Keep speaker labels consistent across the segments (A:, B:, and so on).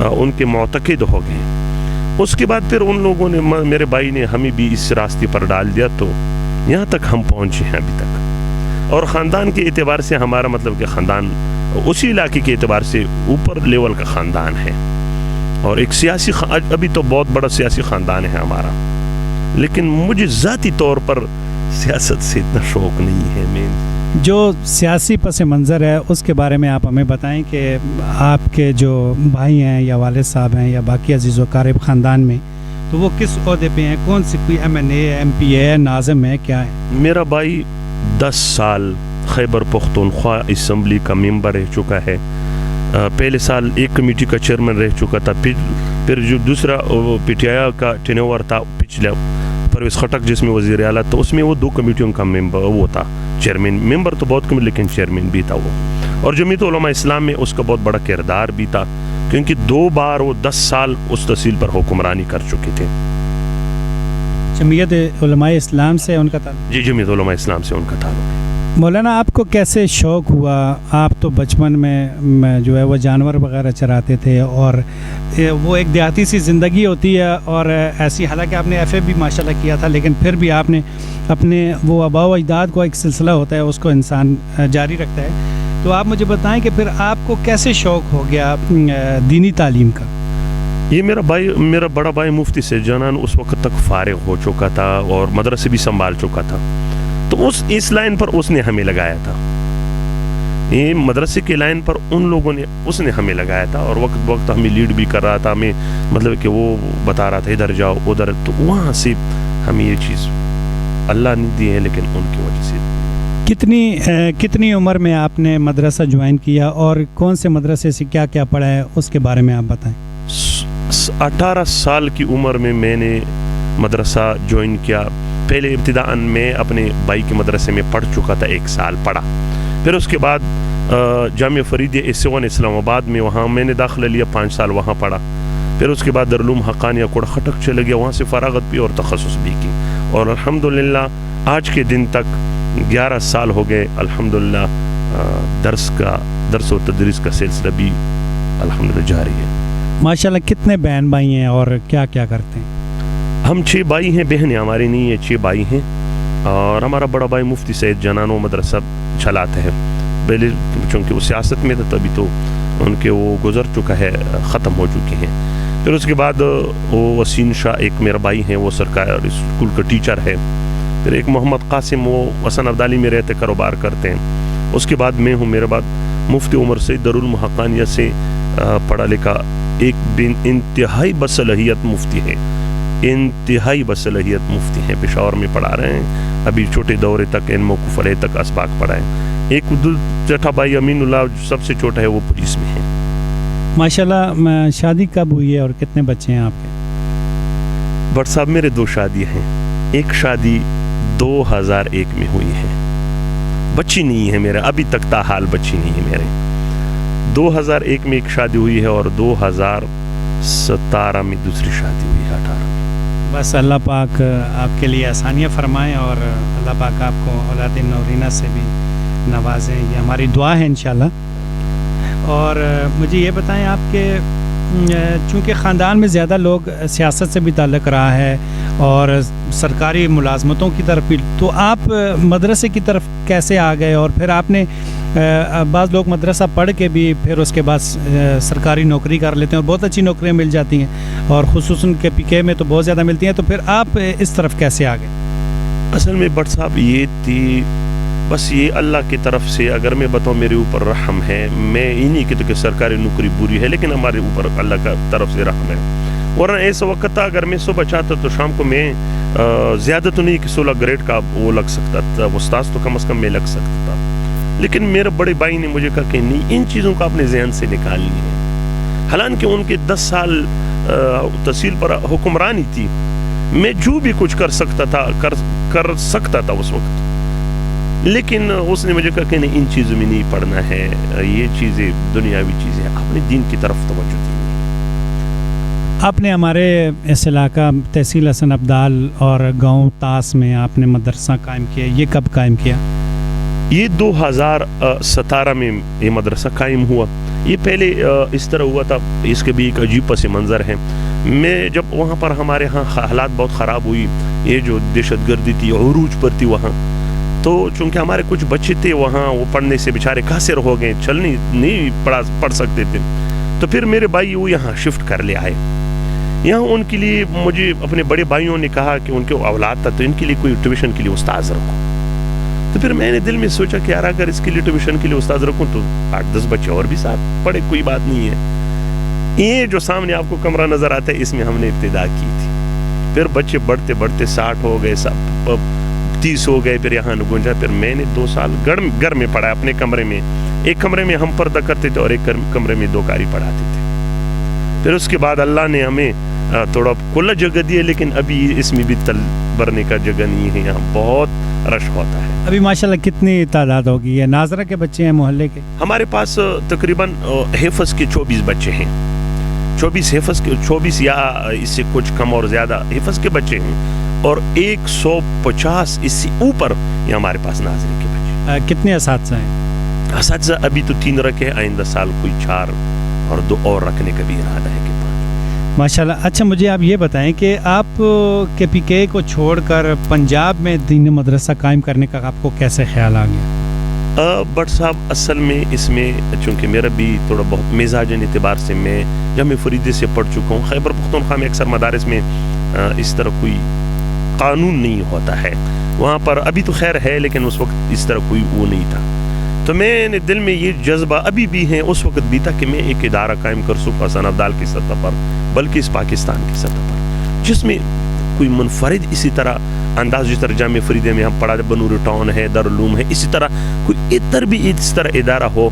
A: ان کے معتقد ہو گئے. اس کے بعد پھر ان لوگوں نے میرے بھائی نے ہمیں بھی اس راستے پر ڈال دیا, تو یہاں تک ہم پہنچے ہیں ابھی تک. اور خاندان کے اعتبار سے ہمارا مطلب کہ خاندان اسی علاقے کے اعتبار سے اوپر لیول کا خاندان ہے, اور ایک سیاسی ابھی تو بہت بڑا سیاسی خاندان ہے ہمارا, لیکن مجھے ذاتی طور پر سیاست سے اتنا شوق نہیں ہے. میں
B: جو سیاسی پس منظر ہے اس کے بارے میں آپ ہمیں بتائیں کہ آپ کے جو بھائی ہیں یا والد صاحب ہیں یا باقی عزیز و اقارب خاندان میں, تو وہ کس عہدے پہ ہیں؟ کون سی کوئی MNA MP ہے, ناظم ہے, کیا ہے؟
A: میرا بھائی 10 سال خیبر پختونخوا اسمبلی کا ممبر رہ چکا ہے. پہلے سال ایک کمیٹی کا چیئرمین رہ چکا تھا. پھر جو دوسرا PTI کا ٹینور تھا پچھلے پرویز خٹک جس میں وزیر اعلیٰ, تو اس میں وہ 2 کمیٹیوں کا ممبر وہ تھا, چیئرمین. ممبر تو بہت کم لیکن چیئرمین بھی تھا وہ. اور جمعیت علماء اسلام میں اس کا بہت بڑا کردار بھی تھا, کیونکہ 2 بار وہ 10 سال اس تحصیل پر حکمرانی کر چکے تھے.
B: جمعیت علماء اسلام سے ان کا تعلق؟
A: جی, جمعیت علماء اسلام سے ان کا تعلق ہے.
B: مولانا آپ کو کیسے شوق ہوا؟ آپ تو بچپن میں جو ہے وہ جانور وغیرہ چراتے تھے, اور وہ ایک دیہاتی سی زندگی ہوتی ہے, اور ایسی حالانکہ آپ نے FA بھی ماشاءاللہ کیا تھا, لیکن پھر بھی آپ نے اپنے وہ آباء و اجداد کو ایک سلسلہ ہوتا ہے اس کو انسان جاری رکھتا ہے. تو آپ مجھے بتائیں کہ پھر آپ کو کیسے شوق ہو گیا دینی تعلیم کا؟
A: یہ میرا بڑا بھائی مفتی سید جانان اس وقت تک فارغ ہو چکا تھا اور مدرسے بھی سنبھال چکا تھا, تو اس لائن پر اس نے ہمیں لگایا تھا. یہ مدرسے کے لائن پر اس نے ہمیں لگایا تھا, اور وقت ہمیں لیڈ بھی کر رہا تھا. ہمیں مطلب کہ وہ بتا رہا تھا ادھر جاؤ ادھر, تو وہاں سے ہمیں یہ چیز اللہ نے دی ہے, لیکن ان کی وجہ سے.
B: کتنی عمر میں آپ نے مدرسہ جوائن کیا, اور کون سے مدرسے سے کیا کیا پڑھا ہے اس کے بارے میں آپ بتائیں.
A: 18 سال کی عمر میں نے مدرسہ جوائن کیا. پہلے ابتداءً میں اپنے بھائی کے مدرسے میں پڑھ چکا تھا, 1 سال پڑھا. پھر اس کے بعد جامعہ فریدیہ S1 اسلام آباد میں وہاں میں نے داخلہ لیا, 5 سال وہاں پڑھا. پھر اس کے بعد دارالعلوم حقانیہ کوڑ خٹک چلے گیا, وہاں سے فراغت بھی اور تخصص بھی کی, اور الحمدللہ آج کے دن تک 11 سال ہو گئے. الحمدللہ درس و تدریس کا سلسلہ بھی الحمدللہ جاری ہے.
B: ماشاءاللہ. کتنے بہن بھائی ہیں اور کیا کیا کرتے ہیں؟
A: ہم 6 بھائی ہیں, بہنیں ہماری نہیں ہیں, 6 بھائی ہیں. اور ہمارا بڑا بھائی مفتی سید جانان وہ مدرسہ چلاتے ہیں. پہلے چونکہ وہ سیاست میں تھا تبھی تو ان کے وہ گزر چکا ہے, ختم ہو چکے ہیں. پھر اس کے بعد وہ وسیم شاہ ایک میرا بھائی ہیں, وہ سرکاری اسکول کا ٹیچر ہے. پھر ایک محمد قاسم, وہ حسن عبدالی میں رہتے, کاروبار کرتے ہیں. اس کے بعد میں ہوں. میرے بعد مفتی عمر سعید دارالعلوم حقانیہ سے پڑھا لکھا ایک انتہائی بصلاحیت مفتی ہے, انتہائی بصلاحیت مفتی ہیں. پشاور میں پڑھا رہے ہیں, ابھی چھوٹے دورے تک موقف علیہ تک اسباق پڑھائیں. ایک چھٹا بھائی امین اللہ سب سے چھوٹا ہے, وہ پولیس میں ہے.
B: ماشاءاللہ. شادی کب ہوئی ہے اور کتنے بچے ہیں آپ کے؟
A: بٹ صاحب میرے 2 شادیاں ہیں. ایک شادی 2001 میں ہوئی ہے, بچی نہیں ہے میرے ابھی تک, تاحال بچی نہیں ہے میرے. 2001 میں ایک شادی ہوئی ہے, اور 2017 میں دوسری شادی ہوئی ہے, 18 میں.
B: بس اللہ پاک آپ کے لیے آسانیاں فرمائیں, اور اللہ پاک آپ کو اولاد نورینہ سے بھی نوازیں, یہ ہماری دعا ہے انشاءاللہ. اور مجھے یہ بتائیں آپ کے چونکہ خاندان میں زیادہ لوگ سیاست سے بھی تعلق رہا ہے اور سرکاری ملازمتوں کی طرف بھی, تو آپ مدرسے کی طرف کیسے آ گئے؟ اور پھر آپ نے بعض لوگ مدرسہ پڑھ کے بھی پھر اس کے بعد سرکاری نوکری کر لیتے ہیں, اور بہت اچھی نوکریاں مل جاتی ہیں, اور خصوصاً KPK میں تو بہت زیادہ ملتی ہیں. تو پھر آپ اس طرف کیسے آ گئے؟
A: اصل میں بٹ صاحب یہ تھی بس یہ اللہ کی طرف سے, اگر میں بتاؤں میرے اوپر رحم ہے. میں یہ نہیں کہتا کہ سرکاری نوکری بری ہے, لیکن ہمارے اوپر اللہ کا طرف سے رحم ہے. ورنہ ایسا وقت تھا اگر میں صبح چاہتا تو شام کو میں زیادہ تو نہیں کہ 16 گریڈ کا وہ لگ سکتا تھا, استاذ تو کم از کم میں لگ سکتا تھا. لیکن میرے بڑے بھائی نے مجھے کہا کہ نہیں, ان چیزوں کو اپنے ذہن سے نکالنی ہے. حالانکہ ان کے 10 سال تحصیل پر حکمرانی تھی, میں جو بھی کچھ کر سکتا تھا اس وقت, لیکن اس نے مجھے کہا کہ نہیں, ان چیزوں میں نہیں پڑھنا ہے, یہ چیزیں دنیاوی چیزیں, اپنے دین کی طرف توجہ دی.
B: آپ نے ہمارے اس علاقہ تحصیل حسن عبدال اور گاؤں تاس میں آپ نے مدرسہ قائم کیا, یہ کب قائم کیا؟
A: یہ 2017 میں یہ مدرسہ قائم ہوا. یہ پہلے اس طرح ہوا تھا، اس کے بھی ایک عجیب پس منظر ہے. میں جب وہاں پر ہمارے ہاں حالات بہت خراب ہوئی، یہ جو دہشت گردی تھی عروج پر تھی وہاں، تو چونکہ ہمارے کچھ بچے تھے وہاں، وہ پڑھنے سے بیچارے قاصر ہو گئے، نہیں پڑھ سکتے تھے. تو پھر میرے بھائی وہ یہاں شفٹ کر لے آئے. یہاں ان کے لیے مجھے اپنے بڑے بھائیوں نے کہا کہ ان کے اولاد تھا تو ان کے لیے کوئی ٹیوشن کے لیے استاذ رکھو. تو پھر میں نے دل میں سوچا کہ یار اگر اس کے لیے ٹیوشن کے لیے استاذ رکھوں تو 8-10 بچے اور بھی ساتھ پڑھے، کوئی بات نہیں ہے. یہ جو سامنے آپ کو کمرہ نظر آتا ہے اس میں ہم نے ابتدا کی تھی. پھر بچے بڑھتے بڑھتے 60 ہو گئے، 30 ہو گئے، پھر یہاں گنجا. پھر میں نے 2 سال گھر میں پڑھا اپنے کمرے میں. ایک کمرے میں ہم پردہ کرتے تھے اور ایک کمرے میں 2 قاری پڑھاتے تھے. پھر اس کے بعد اللہ نے ہمیں تھوڑا کھلا جگہ دی ہے، لیکن ابھی اس میں بھی تل بھرنے کا جگہ نہیں ہے، یہاں بہت رش ہوتا ہے. ابھی
B: ماشاءاللہ کتنی تعداد ہوگی؟ یہ ناظرہ کے بچے ہیں محلے کے؟
A: ہمارے پاس تقریباً حفظ کے 24 بچے ہیں. 24 یا اس سے کچھ کم اور زیادہ حفظ کے بچے ہیں، اور 150 اس سے اوپر یہ ہمارے پاس ناظرے کے بچے.
B: کتنے اساتذہ ہیں؟
A: اساتذہ ابھی تو 3 رکھے، آئندہ سال کوئی 4 اور 2 اور رکھنے کا بھی ارادہ ہے کہ 5.
B: ماشاءاللہ. اچھا مجھے آپ یہ بتائیں کہ آپ کے پی کے کو چھوڑ کر پنجاب میں دینی مدرسہ قائم کرنے کا آپ کو کیسے خیال آ گیا؟
A: بٹ صاحب اصل میں اس میں چونکہ میرا بھی تھوڑا بہت مزاجن اعتبار سے میں جامعہ فریدی سے پڑھ چکا ہوں. خیبر پختونخوا میں اکثر مدارس میں اس طرح کوئی قانون نہیں ہوتا ہے. وہاں پر ابھی تو خیر ہے لیکن اس وقت اس طرح کوئی وہ نہیں تھا. تو میں نے دل میں یہ جذبہ ابھی بھی ہے، اس وقت بھی تھا کہ میں ایک ادارہ قائم کر سکوں حسن عبدال کی سطح پر، بلکہ اس پاکستان کی سطح پر، جس میں کوئی منفرد اسی طرح انداز، جس طرح جامعہ فریدہ میں ہم پڑھا، بنور ٹاؤن ہے، دارالعلوم ہے، اسی طرح کوئی ادھر بھی اس طرح ادارہ ہو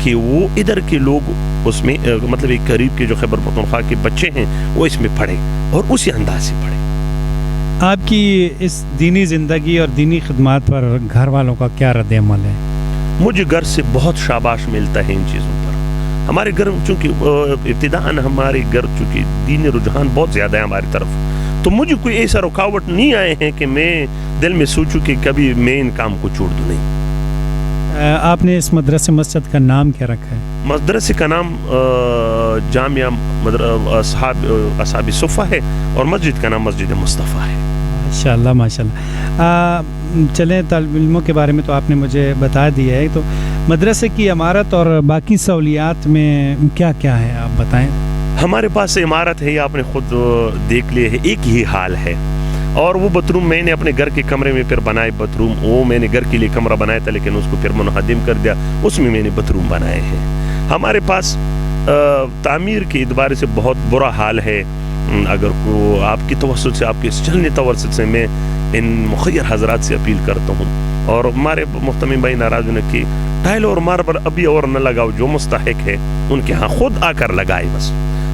A: کہ وہ ادھر کے لوگ اس میں مطلب ایک قریب کے جو خیبر پختونخوا کے بچے ہیں وہ اس میں پڑھیں اور اسی انداز سے پڑھیں.
B: آپ کی اس دینی زندگی اور دینی خدمات پر گھر والوں کا کیا رد عمل ہے؟
A: مجھے گھر سے بہت شاباش ملتا ہے ان چیزوں پر. ہمارے گھر چونکہ ابتداءً ہمارے گھر چونکہ دینی رجحان بہت زیادہ ہے ہماری طرف، تو مجھے کوئی ایسا رکاوٹ نہیں آئے ہیں کہ میں دل میں سوچوں کہ کبھی میں ان کام کو چھوڑ دوں. نہیں.
B: آپ نے اس مدرسے مسجد کا نام کیا رکھا ہے؟
A: مدرسے کا نام جامعہ اصحاب صفہ ہے اور مسجد کا نام مسجد مصطفیٰ ہے.
B: ماشاءاللہ ماشاءاللہ. چلیں طالب علموں کے بارے میں تو آپ نے مجھے بتا دیا ہے، تو مدرسے کی عمارت اور باقی سہولیات میں کیا کیا ہے آپ بتائیں.
A: ہمارے پاس عمارت ہے، آپ نے خود دیکھ لیے ہے، ایک ہی حال ہے. اور وہ باتھ روم میں نے اپنے گھر کے کمرے میں پھر بنائے باتھ روم. وہ میں نے گھر کے لیے کمرہ بنایا تھا لیکن اس کو پھر منہدم کر دیا، اس میں نے باتھ روم بنائے ہیں. ہمارے پاس تعمیر کے اعتبار سے بہت برا حال ہے. اگر کو آپ کی توسط سے، آپ کے چلنے توسط سے میں ان مخیر حضرات سے اپیل کرتا ہوں، اور ہمارے محتمم بھائی ناراض ہونے کی ٹائل اور ماربل ابھی اور نہ لگاؤ، جو مستحق ہے ان کے ہاں خود آ کر لگائے بس،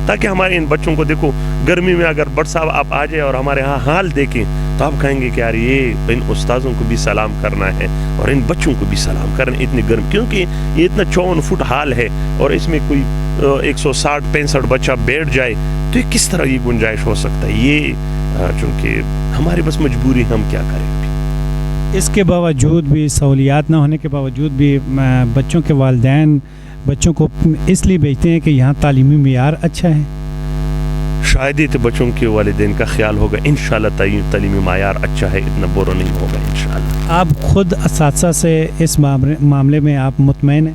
A: تاکہ ہمارے ان بچوں کو دیکھو. گرمی میں اگر بٹ صاحب آپ آ جائیں اور ہمارے ہاں حال دیکھیں تو آپ کہیں گے کہ یار یہ ان استاذوں کو بھی سلام کرنا ہے اور ان بچوں کو بھی سلام کرنا. اتنی گرم، کیونکہ یہ اتنا 54 فٹ حال ہے اور اس میں کوئی 160-65 بچہ بیٹھ جائے تو یہ کس طرح یہ گنجائش ہو سکتا ہے. یہ چونکہ ہماری بس مجبوری، ہم کیا کریں.
B: اس کے باوجود بھی، سہولیات نہ ہونے کے باوجود بھی، بچوں کے والدین بچوں کو اس لیے بھیجتے ہیں کہ یہاں تعلیمی معیار اچھا ہے.
A: شاید ہی بچوں کے والدین کا خیال ہوگا انشاءاللہ تعلیمی معیار اچھا ہے، اتنا برا نہیں ہوگا انشاءاللہ.
B: آپ خود اساتذہ سے اس معاملے میں آپ مطمئن ہیں؟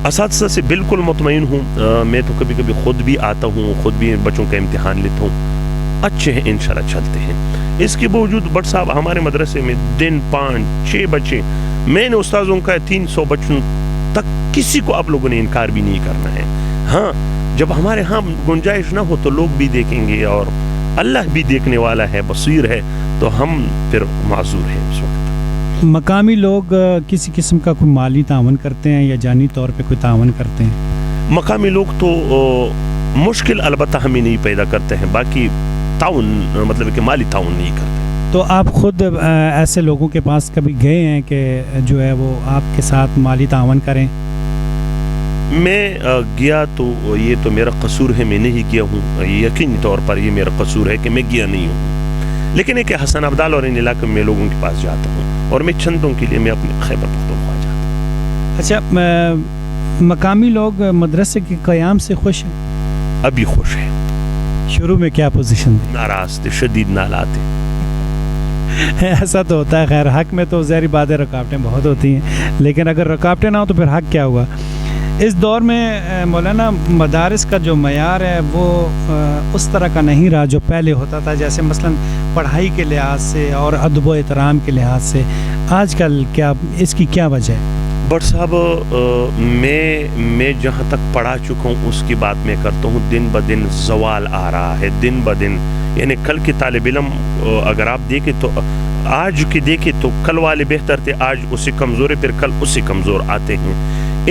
A: اساتذہ سے بالکل مطمئن ہوں. میں تو کبھی کبھی خود بھی آتا ہوں، خود بھی بچوں کا امتحان لیتا ہوں، اچھے ہیں انشاءاللہ، چلتے ہیں. اس کے باوجود بٹ صاحب ہمارے مدرسے میں دن 5-6 بچے، میں نے استاذوں کا 300 بچوں تک کسی کو آپ لوگوں نے انکار بھی نہیں کرنا ہے. ہاں جب ہمارے ہاں گنجائش نہ ہو تو لوگ بھی دیکھیں گے اور اللہ بھی دیکھنے والا ہے، بصیر ہے، تو ہم پھر معذور ہیں. اس وقت
B: مقامی لوگ کسی قسم کا کوئی مالی تعاون کرتے ہیں یا جانی طور پہ کوئی تعاون کرتے ہیں؟
A: مقامی لوگ تو مشکل البتہ ہمیں نہیں پیدا کرتے ہیں، باقی تعاون مطلب کہ مالی تعاون نہیں کرتے.
B: تو آپ خود ایسے لوگوں کے پاس کبھی گئے ہیں کہ جو ہے وہ آپ کے ساتھ مالی تعاون کریں؟
A: میں گیا تو یہ تو میرا قصور ہے، میں نہیں گیا ہوں، یقینی طور پر یہ میرا قصور ہے کہ میں گیا نہیں ہوں. لیکن ایک حسن عبدال اور ان علاقے میں لوگوں کے پاس جاتا ہوں اور میں چندوں کے لیے میں اپنے خیبر پختونخوا جاتا ہوں.
B: اچھا مقامی لوگ مدرسے کے قیام سے خوش ہیں؟
A: ابھی خوش ہیں.
B: شروع میں کیا پوزیشن تھی؟
A: ناراض تھے, شدید نالاتے.
B: ایسا تو ہوتا ہے. خیر حق میں تو ظاہری بات ہے رکاوٹیں بہت ہوتی ہیں, لیکن اگر رکاوٹیں نہ ہو تو پھر حق کیا ہوگا. اس دور میں مولانا مدارس کا جو معیار ہے وہ اس طرح کا نہیں رہا جو پہلے ہوتا تھا, جیسے مثلا پڑھائی کے لحاظ سے اور ادب و احترام کے لحاظ سے. آج کل کیا اس کی کیا وجہ ہے؟
A: بٹ صاحب میں جہاں تک پڑھا چکا ہوں اس کی بات میں کرتا ہوں, دن بدن زوال آ رہا ہے, دن بدن. یعنی کل کے طالب علم اگر آپ دیکھیں تو آج کی دیکھیں تو کل والے بہتر تھے, آج اس سے کمزور ہے, پھر کل اس سے کمزور آتے ہیں.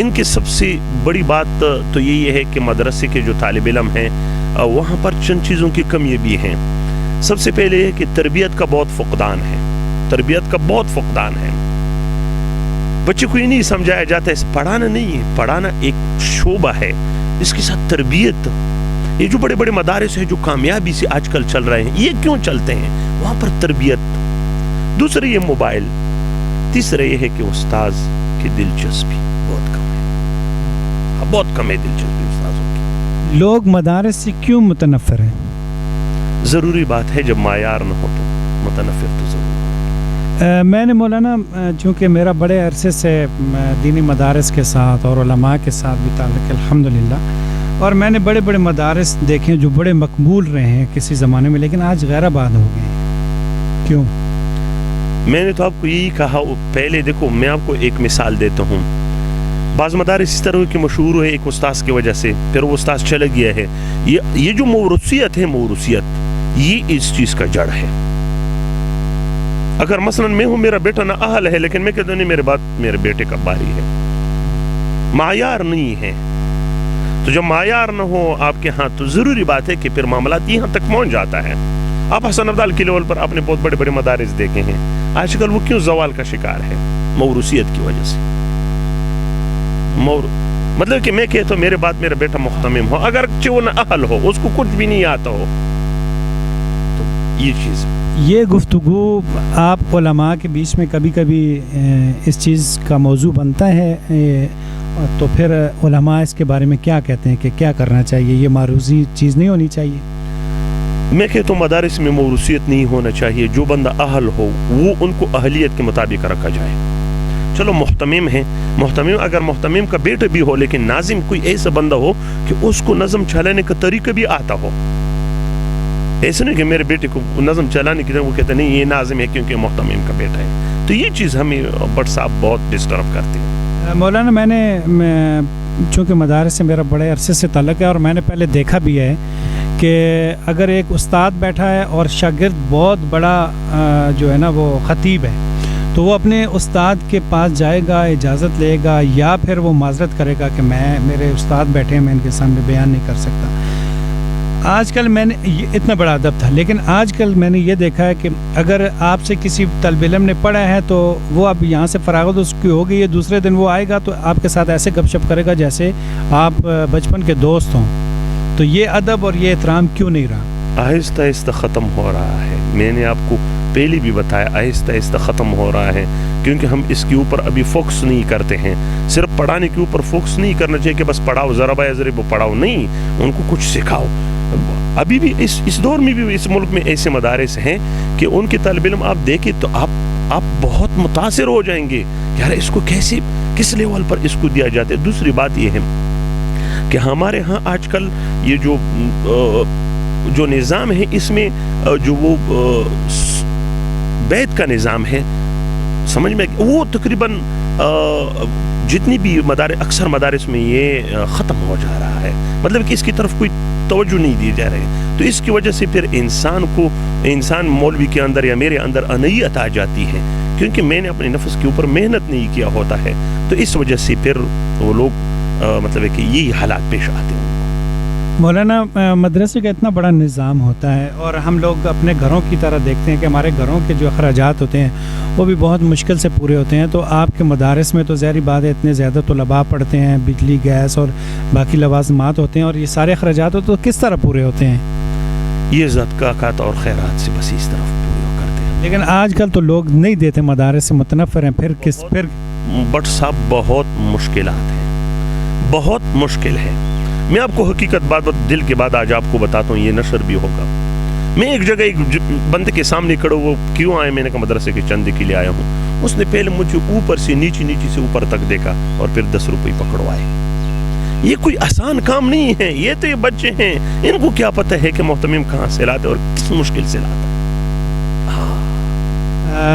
A: ان کی سب سے بڑی بات تو یہی ہے کہ مدرسے کے جو طالب علم ہیں وہاں پر چند چیزوں کی کمی بھی ہیں. سب سے پہلے یہ کہ تربیت کا بہت فقدان ہے, تربیت کا بہت فقدان ہے. بچے کو یہ نہیں سمجھایا جاتا ہے پڑھانا نہیں ہے, پڑھانا ایک شعبہ ہے, اس کے ساتھ تربیت. یہ جو بڑے بڑے مدارس ہیں جو کامیابی سے آج کل چل رہے ہیں, یہ کیوں چلتے ہیں؟ وہاں پر تربیت. دوسرا یہ موبائل. تیسرا یہ ہے کہ استاذ کی دلچسپی بہت کم ہے, بہت کم ہے دلچسپی استاذوں کی.
B: لوگ مدارس سے کیوں متنفر ہیں؟
A: ضروری بات ہے, جب معیار نہ ہو تو متنفر تو ضرور.
B: میں نے مولانا چونکہ میرا بڑے عرصے سے دینی مدارس کے ساتھ اور علماء کے ساتھ بھی تعلق ہے الحمدللہ, اور میں نے بڑے بڑے مدارس دیکھے جو بڑے مقبول رہے ہیں کسی زمانے میں, لیکن آج غیر آباد ہو گئے ہیں. کیوں؟
A: میں نے تو آپ کو یہی کہا پہلے. دیکھو میں آپ کو ایک مثال دیتا ہوں. بعض مدارس اس طرح کے مشہور ہوئے ایک استاذ کی وجہ سے, پھر وہ استاذ چلا گیا ہے. یہ جو موروثیت ہے, موروثیت یہ اس چیز کا جڑ ہے. اگر مثلا میں ہوں, میرا بیٹا نہ اہل ہے, لیکن میں کہتا ہوں نہیں میرے بات میرے بیٹے کا باری ہے, معیار نہیں ہے. تو جب معیار نہ ہو آپ کے ہاں تو ضروری بات ہے کہ پھر معاملات یہاں تک پہنچ جاتا ہے. آپ حسن عبدال کے لیول پر آپ نے بہت بڑے بڑے مدارس دیکھے ہیں, آج کل وہ کیوں زوال کا شکار ہے؟ موروثیت کی وجہ سے. مطلب کہ میں کہتا ہوں میرے بعد میرا بیٹا مختمم ہو, اگر وہ نہ اہل ہو, اس کو کچھ بھی نہیں آتا ہو, تو یہ چیز.
B: یہ گفتگو آپ علماء کے بیچ میں کبھی کبھی اس چیز کا موضوع بنتا ہے, تو پھر علماء اس کے بارے میں کیا کہتے ہیں کہ کیا کرنا چاہیے؟ یہ معروضی چیز نہیں ہونی چاہیے.
A: میں کہتا ہوں مدارس میں موروثیت نہیں ہونا چاہیے. جو بندہ اہل ہو وہ ان کو اہلیت کے مطابق رکھا جائے. چلو محتمم ہے, محتمم اگر محتمم کا بیٹا بھی ہو, لیکن ناظم کوئی ایسا بندہ ہو کہ اس کو نظم چلانے کا طریقہ بھی آتا ہو. ایسا نہیں کہ میرے بیٹے کو نظم چلانے کی وہ کہتے نہیں یہ ناظم ہے کیونکہ محتمم کا بیٹا ہے. تو یہ چیز ہمیں بٹ صاحب بہت ڈسٹرب کرتے ہیں.
B: مولانا میں چونکہ مدارس سے میرا بڑے عرصے سے تعلق ہے, اور میں نے پہلے دیکھا بھی ہے کہ اگر ایک استاد بیٹھا ہے اور شاگرد بہت بڑا جو ہے نا وہ خطیب ہے, تو وہ اپنے استاد کے پاس جائے گا, اجازت لے گا, یا پھر وہ معذرت کرے گا کہ میرے استاد بیٹھے ہیں, میں ان کے سامنے بیان نہیں کر سکتا. آج کل میں نے اتنا بڑا ادب تھا, لیکن آج کل میں نے یہ دیکھا ہے کہ اگر آپ سے کسی طالب علم نے پڑھا ہے تو وہ اب یہاں سے فراغت اس کی ہوگی, یہ دوسرے دن وہ آئے گا تو آپ کے ساتھ ایسے گپ شپ کرے گا جیسے آپ بچپن کے دوست ہوں. تو یہ ادب اور یہ احترام کیوں نہیں رہا؟
A: آہستہ آہستہ ختم ہو رہا ہے. میں نے آپ کو پہلے بھی بتایا آہستہ آہستہ ختم ہو رہا ہے, کیونکہ ہم اس کے اوپر ابھی فوکس نہیں کرتے ہیں. صرف پڑھانے کے اوپر فوکس نہیں کرنا چاہیے کہ بس پڑھاؤ, ضربہ یا ضرب پڑھاؤ, نہیں, ان کو کچھ سکھاؤ. ابھی بھی اس دور میں بھی اس ملک میں ایسے مدارس ہیں کہ ان کے طالب علم آپ دیکھیں تو آپ بہت متاثر ہو جائیں گے کہ یار اس کو کیسے کس لیول پر اس کو دیا جاتا ہے. دوسری بات یہ ہے کہ ہمارے ہاں آج کل یہ جو نظام ہے, اس میں جو وہ بیت کا نظام ہے, سمجھ میں وہ تقریباً جتنی بھی اکثر مدارس میں یہ ختم ہو جا رہا ہے. مطلب کہ اس کی طرف کوئی توجہ نہیں دی جا رہی. تو اس کی وجہ سے پھر انسان مولوی کے اندر یا میرے اندر انیت آ جاتی ہے, کیونکہ میں نے اپنے نفس کے اوپر محنت نہیں کیا ہوتا ہے. تو اس وجہ سے پھر وہ لوگ مطلب ہے کہ یہی حالات پیش آتے ہیں.
B: مولانا مدرسے کا اتنا بڑا نظام ہوتا ہے, اور ہم لوگ اپنے گھروں کی طرح دیکھتے ہیں کہ ہمارے گھروں کے جو اخراجات ہوتے ہیں وہ بھی بہت مشکل سے پورے ہوتے ہیں. تو آپ کے مدارس میں تو ظاہری بات ہے اتنے زیادہ طلباء پڑھتے ہیں, بجلی, گیس اور باقی لوازمات ہوتے ہیں, اور یہ سارے اخراجات تو کس طرح پورے ہوتے ہیں؟
A: یہ صدقات اور خیرات سے بس اس طرف پورے کرتے ہیں.
B: لیکن آج کل تو لوگ نہیں دیتے, مدارس سے متنفر ہیں. پھر
A: بٹ صاحب بہت مشکلات ہیں, بہت مشکل ہے. میں آپ کو حقیقت بات دل کی بات آج آپ کو بتاتا ہوں, یہ نشر بھی ہوگا. میں ایک جگہ ایک بندے کے سامنے کھڑا, وہ کیوں آئے, میں نے کہا مدرسے کے چندے کے لیے آیا ہوں. اس نے پہلے مجھے اوپر سے نیچے سے اوپر تک دیکھا اور پھر 10 روپے پکڑوائے. یہ کوئی آسان کام نہیں ہے. یہ تو یہ بچے ہیں, ان کو کیا پتہ ہے کہ محتمم کہاں سے لاتے اور کس مشکل سے لاتا.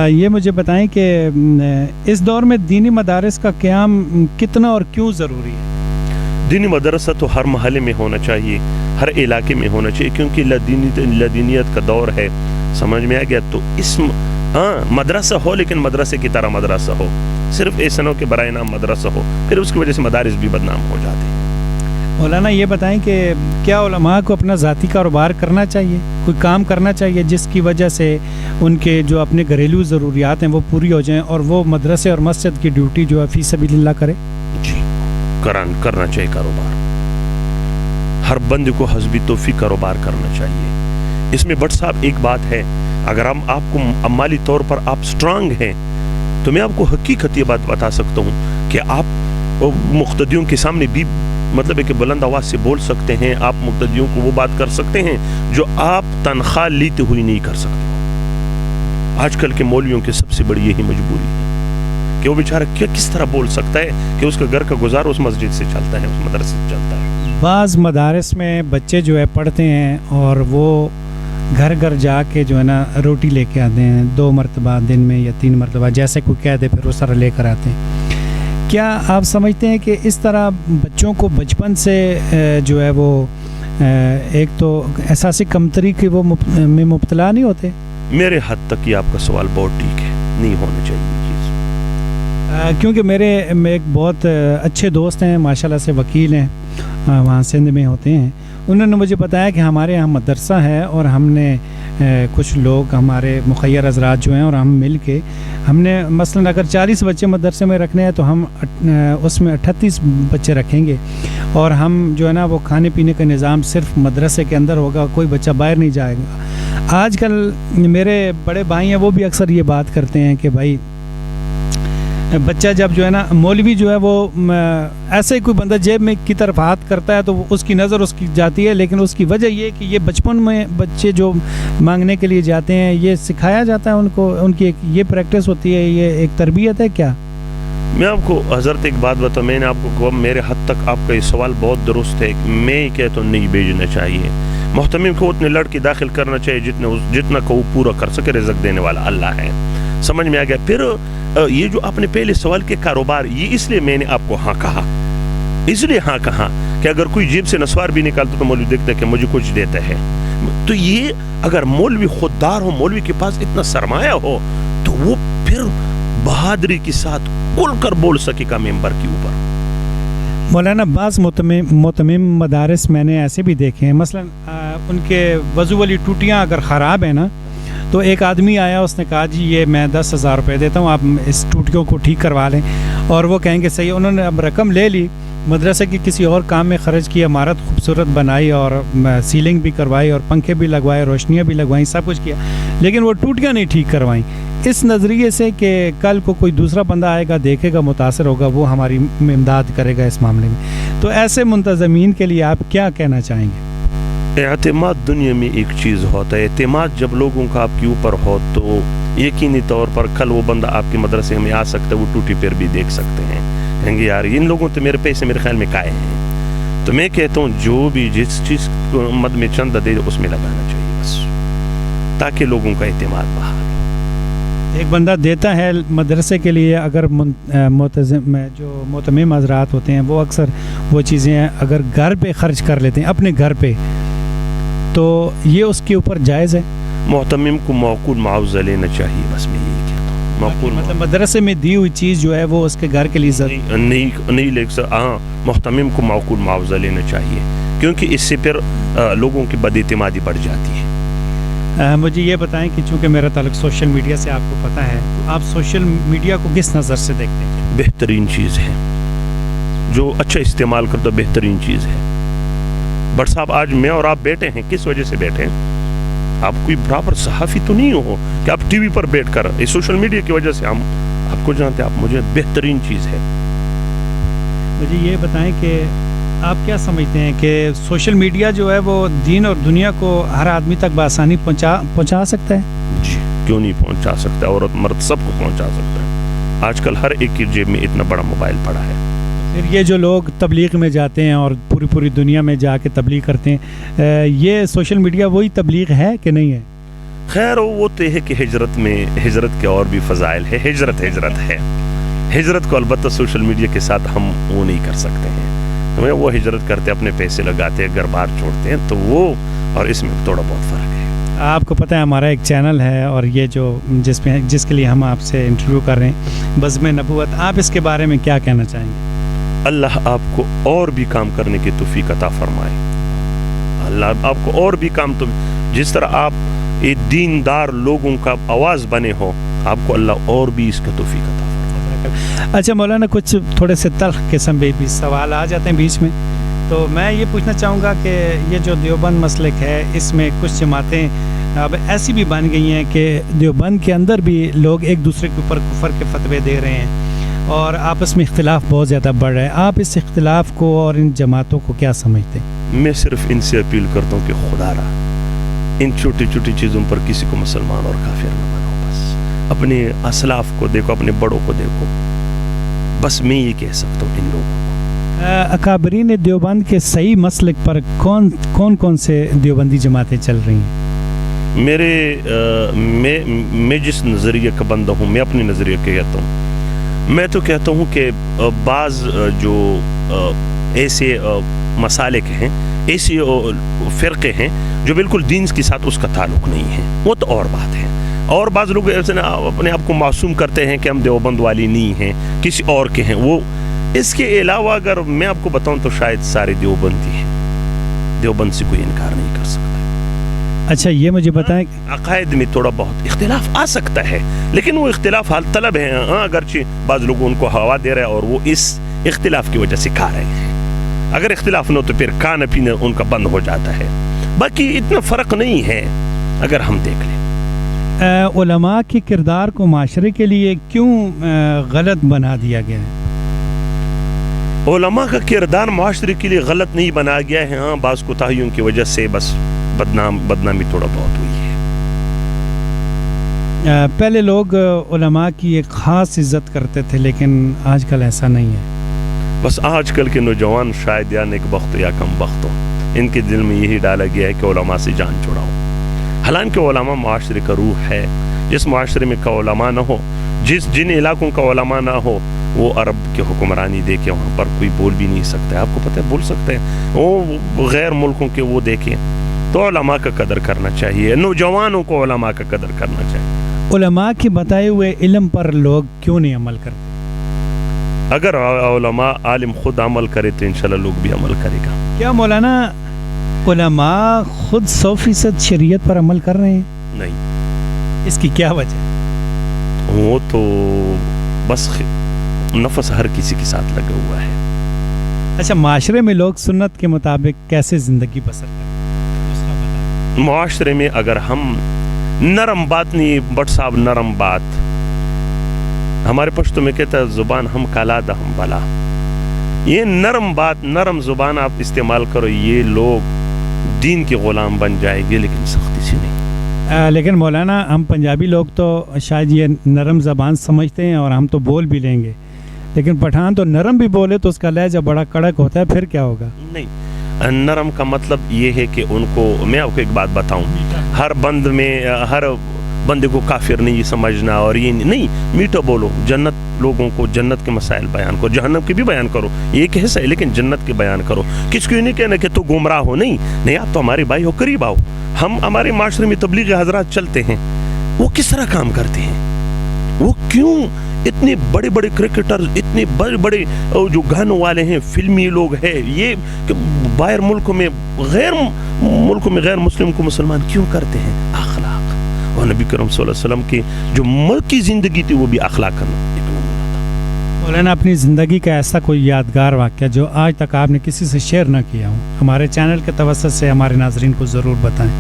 B: یہ مجھے بتائیں کہ اس دور میں دینی مدارس کا قیام کتنا اور کیوں ضروری ہے؟
A: دینی مدرسہ تو ہر محلے میں ہونا چاہیے, ہر علاقے میں ہونا چاہیے, کیونکہ لدینیت کا دور ہے. سمجھ میں آ گیا؟ تو اس مدرسہ ہو, لیکن مدرسے کی طرح مدرسہ ہو. صرف ایسا نہ ہو کہ برائے نام مدرسہ ہو, پھر اس کی وجہ سے مدارس بھی بدنام ہو جاتے ہیں.
B: مولانا یہ بتائیں کہ کیا علماء کو اپنا ذاتی کاروبار کرنا چاہیے, کوئی کام کرنا چاہیے جس کی وجہ سے ان کے جو اپنے گھریلو ضروریات ہیں وہ پوری ہو جائیں اور وہ مدرسے اور مسجد کی ڈیوٹی جو ہے فی سبیل اللہ کرے؟
A: جی, کرنا چاہیے کاروبار. ہر بندے کو حسب توفیق کاروبار کرنا چاہیے. اس میں بٹ صاحب ایک بات ہے, اگر ہم آپ کو مالی طور پر آپ سٹرانگ ہیں تو میں آپ کو حقیقت یہ بات بتا سکتا ہوں کہ آپ مقتدیوں کے سامنے بھی مطلب ہے کہ بلند آواز سے بول سکتے ہیں. آپ مقتدیوں کو وہ بات کر سکتے ہیں جو آپ تنخواہ لیتے ہوئی نہیں کر سکتے. آج کل کے مولویوں کی سب سے بڑی یہی مجبوری ہے کہ وہ بیچارہ کس طرح بول سکتا ہے کہ اس کا گھر کا گزار اس مسجد سے چلتا ہے, اس مدرسے سے چلتا ہے.
B: بعض مدارس میں بچے جو ہے پڑھتے ہیں اور وہ گھر گھر جا کے جو ہے نا روٹی لے کے آتے ہیں 2 مرتبہ دن میں یا 3 مرتبہ, جیسے کوئی کہہ دے پھر اس طرح لے کر آتے ہیں. کیا آپ سمجھتے ہیں کہ اس طرح بچوں کو بچپن سے جو ہے وہ ایک تو احساسی کمتری کی وہ میں مبتلا نہیں ہوتے؟
A: میرے حد تک یہ آپ کا سوال بہت ٹھیک ہے, نہیں ہونا چاہیے چیز.
B: کیونکہ میرے ایک بہت اچھے دوست ہیں, ماشاءاللہ سے وکیل ہیں, وہاں سندھ میں ہوتے ہیں. انہوں نے مجھے بتایا کہ ہمارے یہاں مدرسہ ہے اور ہم نے کچھ لوگ ہمارے مخیر حضرات جو ہیں اور ہم مل کے ہم نے مثلا اگر 40 بچے مدرسے میں رکھنے ہیں تو ہم اس میں 38 بچے رکھیں گے, اور ہم جو ہے نا وہ کھانے پینے کا نظام صرف مدرسے کے اندر ہوگا, کوئی بچہ باہر نہیں جائے گا. آج کل میرے بڑے بھائی ہیں وہ بھی اکثر یہ بات کرتے ہیں کہ بھائی بچہ جب جو ہے نا مولوی جو ہے وہ ایسے ہی کوئی بندہ جیب میں کی طرف ہاتھ کرتا ہے تو اس کی نظر اس کی جاتی ہے, لیکن اس کی وجہ یہ کہ یہ بچپن میں بچے جو مانگنے کے لیے جاتے ہیں یہ سکھایا جاتا ہے ان کو, ان کی ایک یہ پریکٹس ہوتی ہے, یہ ایک تربیت ہے. کیا
A: میں آپ کو حضرت ایک بات بتاؤں, میں نے آپ کو کہا میرے حد تک آپ کا یہ سوال بہت درست ہے. میں یہ کہتا ہوں نہیں بھیجنا چاہیے. محتمم کو اتنے لڑکی داخل کرنا چاہیے جتنا کو وہ پورا کر سکے. رزق دینے والا اللہ ہے. سمجھ میں آ گیا. پھر یہ جو آپ نے پہلے سوال کے کاروبار, یہ اس لیے میں نے آپ کو ہاں کہا, اس لیے ہاں کہا کہ اگر کوئی جیب سے نسوار بھی نکالتا تو مولوی دیکھتا ہے کہ مجھے کچھ دیتا ہے. تو یہ اگر مولوی خوددار ہو, مولوی کے پاس اتنا سرمایہ ہو, تو وہ پھر بہادری کے ساتھ کھل کر بول سکے گا ممبر کے اوپر.
B: مولانا بعض متمم مدارس میں نے ایسے بھی دیکھے ہیں, مثلا ان کے وضو والی ٹوٹیاں اگر خراب ہیں نا, تو ایک آدمی آیا, اس نے کہا جی یہ میں 10,000 روپے دیتا ہوں, آپ اس ٹوٹیوں کو ٹھیک کروا لیں. اور وہ کہیں گے صحیح. انہوں نے اب رقم لے لی, مدرسے کی کسی اور کام میں خرچ کی, عمارت خوبصورت بنائی اور سیلنگ بھی کروائی اور پنکھے بھی لگوائے, روشنیاں بھی لگوائیں, سب کچھ کیا, لیکن وہ ٹوٹیاں نہیں ٹھیک کروائیں. اس نظریے سے کہ کل کو کوئی دوسرا بندہ آئے گا, دیکھے گا, متاثر ہوگا, وہ ہماری امداد کرے گا اس معاملے میں. تو ایسے منتظمین کے لیے آپ کیا کہنا چاہیں گے؟
A: اعتماد دنیا میں ایک چیز ہوتا ہے. اعتماد جب لوگوں کا آپ کے اوپر ہو تو یقینی طور پر کل وہ بندہ آپ کے مدرسے میں آ سکتا ہے, وہ ٹوٹی پیر بھی دیکھ سکتے ہیں, کہیں گے یار ان لوگوں تو میرے پیسے میرے خیال میں کائے ہیں. تو میں کہتا ہوں جو بھی جس چیز کو مد میں چند دے اس میں لگانا چاہیے بس, تاکہ لوگوں کا اعتماد بحال ہو.
B: ایک بندہ دیتا ہے مدرسے کے لیے, اگر جو متمم حضرات ہوتے ہیں وہ اکثر وہ چیزیں اگر گھر پہ خرچ کر لیتے ہیں اپنے گھر پہ, تو یہ اس کے اوپر جائز ہے؟
A: محتمم کو معقول معاوضہ لینا چاہیے, بس میں یہی کہتا ہوں. معقول
B: مطلب مدرسے میں دی ہوئی چیز جو ہے وہ اس کے گھر کے لیے
A: نہیں لے سکتا. ہاں, محتمم کو معقول معاوضہ لینا چاہیے, کیونکہ اس سے پھر لوگوں کی بد اعتمادی بڑھ جاتی ہے.
B: مجھے یہ بتائیں کہ چونکہ میرا تعلق سوشل میڈیا سے آپ کو پتہ ہے, تو آپ سوشل میڈیا کو کس نظر سے دیکھتے ہیں؟
A: بہترین چیز ہے, جو اچھا استعمال کرتا بہترین چیز ہے. بٹ صاحب آج میں اور آپ بیٹھے ہیں, کس وجہ سے بیٹھے ہیں؟ آپ کوئی برابر صحافی تو نہیں ہو کہ آپ ٹی وی پر بیٹھ کر, اس سوشل میڈیا کی وجہ سے ہم آپ کو جانتے ہیں, آپ مجھے بہترین چیز ہے.
B: مجھے یہ بتائیں کہ آپ کیا سمجھتے ہیں کہ سوشل میڈیا جو ہے وہ دین اور دنیا کو ہر آدمی تک بآسانی پہنچا سکتا ہے؟
A: جی کیوں نہیں پہنچا سکتا، عورت مرد سب کو پہنچا سکتا ہے۔ آج کل ہر ایک کی جیب میں اتنا بڑا موبائل پڑا ہے۔
B: پھر یہ جو لوگ تبلیغ میں جاتے ہیں اور پوری دنیا میں جا کے تبلیغ کرتے ہیں، یہ سوشل میڈیا وہی تبلیغ ہے کہ نہیں ہے؟
A: خیر وہ تو ہے کہ ہجرت کے اور بھی فضائل ہے۔ ہجرت ہے، ہجرت کو البتہ سوشل میڈیا کے ساتھ ہم وہ نہیں کر سکتے ہیں۔ ہمیں وہ ہجرت کرتے اپنے پیسے لگاتے ہیں، گھر بار چھوڑتے ہیں، تو وہ اور اس میں تھوڑا بہت فرق ہے۔
B: آپ کو پتہ ہے ہمارا ایک چینل ہے اور یہ جو جس کے لیے ہم آپ سے انٹرویو کر رہے ہیں، بزم نبوت، آپ اس کے بارے میں کیا کہنا چاہیں گے؟
A: اللہ آپ کو اور بھی کام کرنے کی توفیق عطا فرمائے۔ اللہ آپ کو اور بھی کام، تو جس طرح آپ ایک دیندار لوگوں کا آواز بنے ہو، آپ کو اللہ اور بھی اس کا توفیق عطا فرمائے۔
B: اچھا مولانا، کچھ تھوڑے سے تلخ قسم بھی سوال آ جاتے ہیں بیچ میں، تو میں یہ پوچھنا چاہوں گا کہ یہ جو دیوبند مسلک ہے، اس میں کچھ جماعتیں اب ایسی بھی بن گئی ہیں کہ دیوبند کے اندر بھی لوگ ایک دوسرے کے اوپر کفر کے فتوے دے رہے ہیں اور آپس میں اختلاف بہت زیادہ بڑھ رہا ہے۔ آپ اس اختلاف کو اور ان جماعتوں کو کیا سمجھتے ہیں؟
A: میں صرف ان سے اپیل کرتا ہوں کہ خدا را ان چھوٹی چھوٹی چیزوں پر کسی کو مسلمان اور کافر نہ بناؤ۔ بس اپنے اسلاف کو دیکھو، اپنے بڑوں کو دیکھو، بس میں یہ کہہ سکتا ہوں ان لوگوں کو۔
B: اکابرین دیوبند کے صحیح مسلک پر کون سے دیوبندی جماعتیں چل رہی ہیں؟
A: میں جس نظریے کا بندہ ہوں، میں اپنے نظریے کے کہتا ہوں، میں تو کہتا ہوں کہ بعض جو ایسے مسالک ہیں، ایسے فرقے ہیں جو بالکل دین کے ساتھ اس کا تعلق نہیں ہے، وہ تو اور بات ہے۔ اور بعض لوگ ایسے اپنے آپ کو معصوم کرتے ہیں کہ ہم دیوبند والی نہیں ہیں، کسی اور کے ہیں۔ وہ اس کے علاوہ اگر میں آپ کو بتاؤں تو شاید سارے دیوبندی ہیں، دیوبند سے کوئی انکار نہیں کر سکتا۔
B: اچھا یہ مجھے بتائیں،
A: عقائد میں تھوڑا بہت اختلاف آ سکتا ہے، لیکن وہ اختلاف حل طلب ہے۔ اگرچہ بعض لوگ ان کو ہوا دے رہے ہیں اور وہ اس اختلاف کی وجہ سے کھا رہے ہیں۔ اگر اختلاف نہ ہو تو پھر کھانا پینا ان کا بند ہو جاتا ہے۔ باقی اتنا فرق نہیں ہے اگر ہم دیکھ لیں۔
B: علماء کے کردار کو معاشرے کے لیے کیوں غلط بنا دیا گیا ہے؟
A: علماء کا کردار معاشرے کے لیے غلط نہیں بنا گیا ہے، ہاں بعض کوتاہیوں کی وجہ سے بس بدنامی تھوڑا بہت ہوئی ہے۔
B: پہلے لوگ علماء کی ایک خاص عزت کرتے تھے، لیکن آج کل ایسا نہیں ہے۔
A: بس آج کل کے نوجوان شاید یا نیک بخت یا کم بخت ہو، ان کے دل میں یہی ڈالا گیا ہے کہ علماء سے جان چھڑاؤ۔ حالانکہ علماء معاشرے کا روح ہے۔ جس معاشرے میں کا علماء نہ ہو، جن علاقوں کا علماء نہ ہو، وہ عرب کے حکمرانی دے کے وہاں پر کوئی بول بھی نہیں سکتا ہے۔ آپ کو پتہ ہے بول سکتے ہیں، وہ غیر ملکوں کے وہ دیکھیں، تو علماء کا قدر کرنا چاہیے، نوجوانوں کو علماء کا قدر کرنا چاہیے۔
B: علماء کے بتائے ہوئے علم پر لوگ کیوں نہیں عمل کرتے؟
A: اگر علماء عالم خود عمل کرے تو انشاءاللہ لوگ بھی عمل کرے گا۔
B: کیا مولانا علماء خود 100% شریعت پر عمل کر رہے ہیں؟
A: نہیں۔
B: اس کی کیا وجہ؟
A: وہ تو بس نفس ہر کسی کے ساتھ لگا ہوا ہے۔
B: اچھا، معاشرے میں لوگ سنت کے مطابق کیسے زندگی بسر کرتے ہیں؟
A: معاشرے میں اگر ہم نرم بات نہیں، بٹ صاحب نرم بات، ہمارے پشتو میں کہتا ہے زبان ہم کالا دا ہم بلا، یہ نرم بات، نرم زبان آپ استعمال کرو، یہ لوگ دین کے غلام بن جائے گے، لیکن سختی سے نہیں۔
B: لیکن مولانا ہم پنجابی لوگ تو شاید یہ نرم زبان سمجھتے ہیں اور ہم تو بول بھی لیں گے، لیکن پٹھان تو نرم بھی بولے تو اس کا لہجہ بڑا کڑک ہوتا ہے، پھر کیا ہوگا؟
A: نہیں، نرم کا مطلب یہ ہے کہ ان کو، میں آپ کو ایک بات بتاؤں، ہر بندے کو کافر نہیں سمجھنا، اور یہ نہیں، میٹھا بولو، جنت لوگوں کو جنت کے مسائل بیان کرو، جہنم کے بھی بیان کرو، یہ کہ صحیح، لیکن جنت کے بیان کرو۔ کس کو یہ نہیں کہنا کہ تو گمراہ ہو، نہیں، آپ تو ہمارے بھائی ہو، قریب آؤ۔ ہمارے معاشرے میں تبلیغ حضرات چلتے ہیں، وہ کس طرح کام کرتے ہیں؟ وہ کیوں اتنے بڑے بڑے کرکٹر، اتنے بڑے بڑے جو گانوں والے ہیں، فلمی لوگ ہیں، یہ باہر ملکوں میں غیر مسلم کو مسلمان کیوں کرتے ہیں؟ اخلاق، اور نبی کرم صلی اللہ علیہ وسلم کی جو ملک کی زندگی تھی وہ بھی اخلاق کرنا ایک نمونہ تھا۔
B: مولانا اپنی زندگی کا ایسا کوئی یادگار واقعہ جو آج تک آپ نے کسی سے شیئر نہ کیا ہوں، ہمارے چینل کے توسط سے ہمارے ناظرین کو ضرور بتائیں۔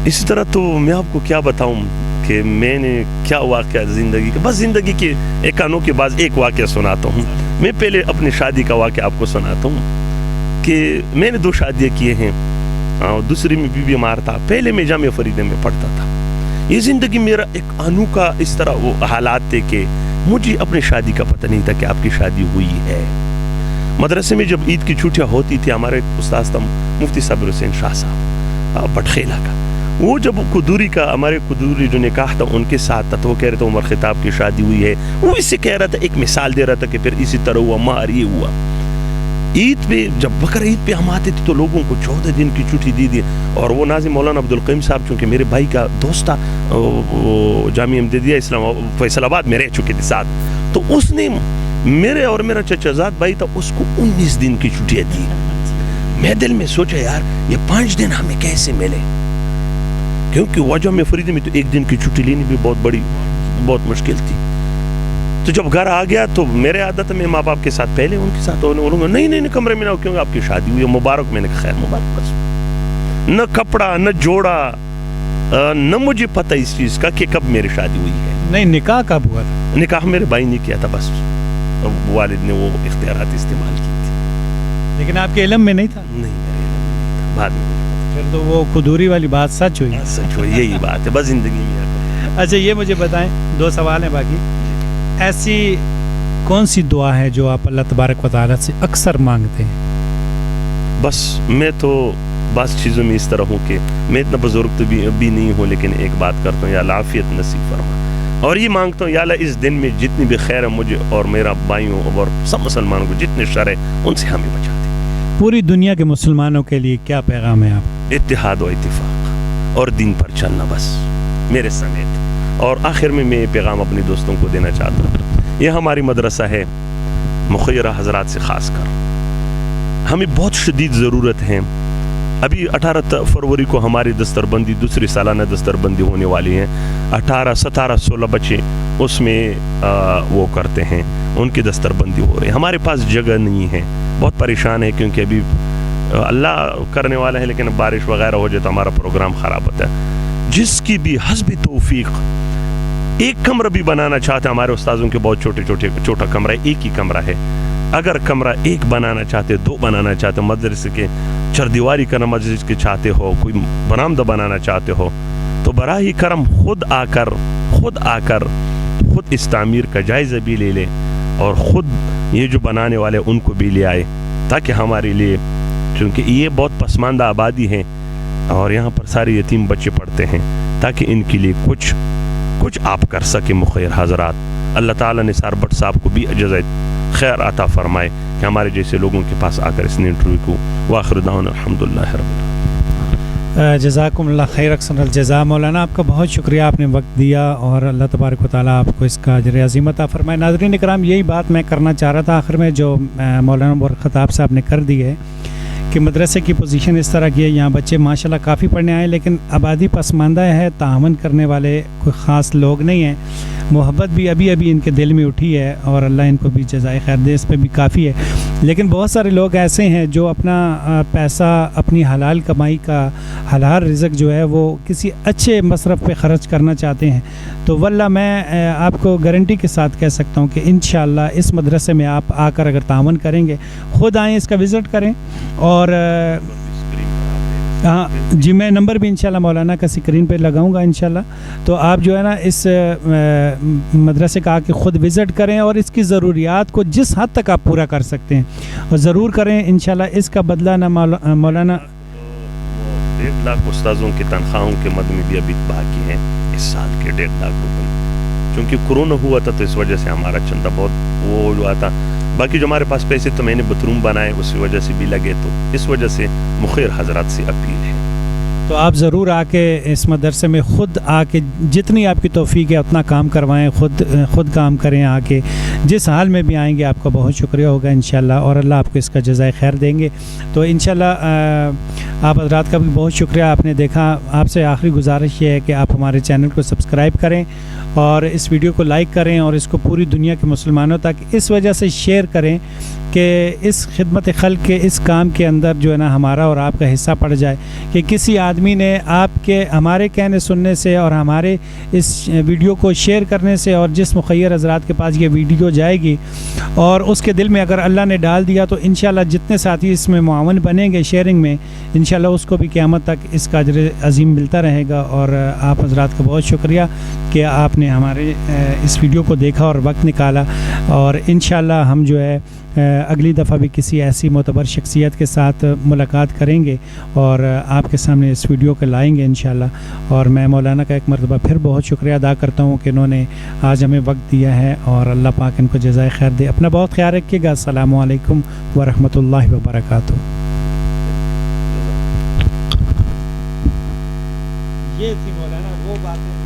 A: اسی طرح تو میں آپ کو کیا بتاؤں کہ میں نے کیا واقعہ زندگی کے، بس زندگی کے ایک انوکھے بعض ایک واقعہ سناتا ہوں۔ میں پہلے اپنی شادی کا واقعہ آپ کو سناتا ہوں کہ میں نے 2 شادیاں کیے ہیں، دوسری میں بھی بیمار تھا. پہلے میں جامعہ فریدہ میں پڑھتا تھا. یہ زندگی میرا ایک انوکھا اس طرح وہ حالات تھے کہ مجھے اپنی شادی کا پتہ نہیں تھا کہ آپ کی شادی ہوئی ہے. مدرسے میں جب عید کی چھٹیاں ہوتی تھی، ہمارے استاذ تھا مفتی صابر حسین شاہ صاحب بٹخیلہ کا، وہ جب قدوری کا ہمارے قدوری جو نکاح تھا ان کے ساتھ تھا، تو وہ کہہ رہے تھے عمر خطاب کی شادی ہوئی ہے. وہ اس سے کہہ رہا تھا، ایک مثال دے رہا تھا کہ پھر اسی طرح ہوا، مہر یہ ہوا. عید پہ جب بقر عید پہ ہم آتے تھے تو لوگوں کو 14 دن کی چھٹی دی دی. اور وہ ناظم مولانا عبدالقیم صاحب چونکہ میرے بھائی کا دوست تھا، وہ جامعہ امدادیہ اسلام فیصل آباد میں رہ چکے تھے ساتھ، تو اس نے میرے اور میرا چچا زاد بھائی تھا، اس کو 19 دن کی چھٹیاں دی. میں دل میں سوچا یار یہ 5 دن ہمیں کیسے ملے، کیونکہ وجہ میں فریدی میں تو 1 دن کی چھٹی لینی بھی بہت مشکل تھی. تو جب گھر آ گیا تو میرے عادت میں ماں باپ کے ساتھ پہلے ان کے ساتھ نہیں کمرے میں نہ ہو، کیونکہ آپ کی شادی ہوئی ہے، مبارک. میں نے کہا خیر مبارک. بس نہ کپڑا نہ جوڑا، نہ مجھے پتہ اس چیز کا کہ کب میری شادی ہوئی ہے.
B: نہیں، نکاح کب ہوا تھا؟
A: نکاح میرے بھائی نے کیا تھا، بس والد نے وہ اختیارات استعمال کی تھی.
B: لیکن آپ کے علم میں نہیں تھا؟
A: نہیں، میرے علم میں نہیں تھا. بعد میں
B: پھر تو وہ قدوری والی بات سچ ہوئی.
A: سچ ہوئی، یہی بات ہے بس زندگی میں.
B: اچھا یہ مجھے بتائیں، 2 سوال ہیں باقی. ایسی کون سی دعا ہے جو آپ اللہ تبارک و تعالیٰ سے اکثر مانگتے ہیں؟
A: بس میں تو بعض چیزوں میں اس طرح ہوں کہ میں اتنا بزرگ تو بھی نہیں ہوں، لیکن ایک بات کرتا ہوں، یا اللہ عافیت نصیب فرما. اور یہ مانگتا ہوں یا اللہ اس دن میں جتنی بھی خیر ہے مجھے اور میرا بھائیوں اور سب مسلمانوں کو جتنے شر ہے ان سے ہمیں بچا دے.
B: پوری دنیا کے مسلمانوں کے لیے کیا پیغام ہے آپ؟
A: اتحاد و اتفاق اور دین پر چلنا، بس میرے سمیت. اور آخر میں یہ پیغام اپنے دوستوں کو دینا چاہتا ہوں. یہ ہماری مدرسہ ہے، مخیرہ حضرات سے خاص کر ہمیں بہت شدید ضرورت ہے. ابھی 18 فروری کو ہماری دستربندی، دوسری سالانہ دستربندی ہونے والی ہے. 18 17 16 بچے اس میں وہ کرتے ہیں، ان کی دستربندی ہو رہی ہے. ہمارے پاس جگہ نہیں ہے، بہت پریشان ہے، کیونکہ ابھی اللہ کرنے والا ہے لیکن بارش وغیرہ ہو جائے تو ہمارا پروگرام خراب ہوتا ہے. جس کی بھی حسب توفیق ایک کمرہ بھی بنانا چاہتے ہیں، ہمارے استاذوں کے بہت چھوٹا کمرہ ہے، ایک ہی کمرہ ہے. اگر کمرہ ایک بنانا چاہتے، 2 بنانا چاہتے، مدرسے کے چردیواری کرنا مدرسے کے چاہتے ہو، کوئی برآمدہ بنانا چاہتے ہو، تو براہ کرم خود آ کر خود اس تعمیر کا جائزہ بھی لے لے اور خود یہ جو بنانے والے ان کو بھی لے آئے، تاکہ ہمارے لیے، چونکہ یہ بہت پسماندہ آبادی ہے اور یہاں پر سارے یتیم بچے پڑھتے ہیں، تاکہ ان کے لیے کچھ آپ کر سکے. مخیر حضرات، اللہ تعالیٰ نے سار بٹ صاحب کو بھی جزائے خیر عطا فرمائے کہ ہمارے جیسے لوگوں کے پاس آ کر اس نے انٹرویو کو. واخر دعوانا الحمدللہ رب العالمین.
B: جزاکم اللہ خیر اکثر الجزا. مولانا آپ کا بہت شکریہ، آپ نے وقت دیا اور اللہ تبارک و تعالیٰ آپ کو اس کا اجر عظیم عطا فرمائے. ناظرین اکرام، یہی بات میں کرنا چاہ رہا تھا آخر میں، جو مولانا عمر خطاب صاحب نے کر دی ہے کہ مدرسے کی پوزیشن اس طرح کی ہے، یہاں بچے ماشاءاللہ کافی پڑھنے آئے، لیکن آبادی پسماندہ ہے، تعاون کرنے والے کوئی خاص لوگ نہیں ہیں. محبت بھی ابھی ان کے دل میں اٹھی ہے اور اللہ ان کو بھی جزائے خیر دے، اس پہ بھی کافی ہے. لیکن بہت سارے لوگ ایسے ہیں جو اپنا پیسہ، اپنی حلال کمائی کا حلال رزق جو ہے وہ کسی اچھے مصرف پہ خرچ کرنا چاہتے ہیں. تو واللہ میں آپ کو گارنٹی کے ساتھ کہہ سکتا ہوں کہ انشاءاللہ اس مدرسے میں آپ آ کر اگر تعاون کریں گے، خود آئیں، اس کا وزٹ کریں. اور ہاں جی، میں نمبر بھی انشاءاللہ مولانا کا اسکرین پہ لگاؤں گا انشاءاللہ. تو آپ جو ہے نا اس مدرسے کا آ کے خود وزٹ کریں اور اس کی ضروریات کو جس حد تک آپ پورا کر سکتے ہیں اور ضرور کریں. انشاءاللہ اس کا بدلہ نہ مولانا
A: 1.5 لاکھ استاذوں کی تنخواہوں کے مد میں بھی ابھی باقی ہیں اس سال کے 1.5 لاکھ روپے. چونکہ کورونا ہوا تھا تو اس وجہ سے ہمارا چندہ بہت وہ ہوا تھا. باقی جو ہمارے پاس پیسے تو میں نے باتھ روم بنائے، اس وجہ سے بھی لگے، تو اس وجہ سے مخیر حضرات سے اپیل ہے.
B: تو آپ ضرور آ کے اس مدرسے میں خود آ کے جتنی آپ کی توفیق ہے اتنا کام کروائیں، خود کام کریں. آ کے جس حال میں بھی آئیں گے آپ کا بہت شکریہ ہوگا انشاءاللہ، اور اللہ آپ کو اس کا جزائے خیر دیں گے. تو انشاءاللہ آپ حضرات کا بھی بہت شکریہ. آپ نے دیکھا, آپ سے آخری گزارش یہ ہے کہ آپ ہمارے چینل کو سبسکرائب کریں اور اس ویڈیو کو لائک کریں اور اس کو پوری دنیا کے مسلمانوں تک اس وجہ سے شیئر کریں کہ اس خدمت خلق کے اس کام کے اندر جو ہے نا ہمارا اور آپ کا حصہ پڑ جائے, کہ کسی آدمی نے آپ کے ہمارے کہنے سننے سے اور ہمارے اس ویڈیو کو شیئر کرنے سے, اور جس مخیر حضرات کے پاس یہ ویڈیو جائے گی اور اس کے دل میں اگر اللہ نے ڈال دیا, تو انشاءاللہ جتنے ساتھی اس میں معاون بنیں گے شیئرنگ میں, انشاءاللہ اس کو بھی قیامت تک اس کا اجر عظیم ملتا رہے گا. اور آپ حضرات کا بہت شکریہ کہ آپ نے ہمارے اس ویڈیو کو دیکھا اور وقت نکالا, اور انشاءاللہ ہم جو ہے اگلی دفعہ بھی کسی ایسی معتبر شخصیت کے ساتھ ملاقات کریں گے اور آپ کے سامنے اس ویڈیو کو لائیں گے انشاءاللہ. اور میں مولانا کا ایک مرتبہ پھر بہت شکریہ ادا کرتا ہوں کہ انہوں نے آج ہمیں وقت دیا ہے, اور اللہ پاک ان کو جزائے خیر دے. اپنا بہت خیال رکھیے گا. السلام علیکم ورحمۃ اللہ وبرکاتہ. یہ تھی مولانا وہ باتیں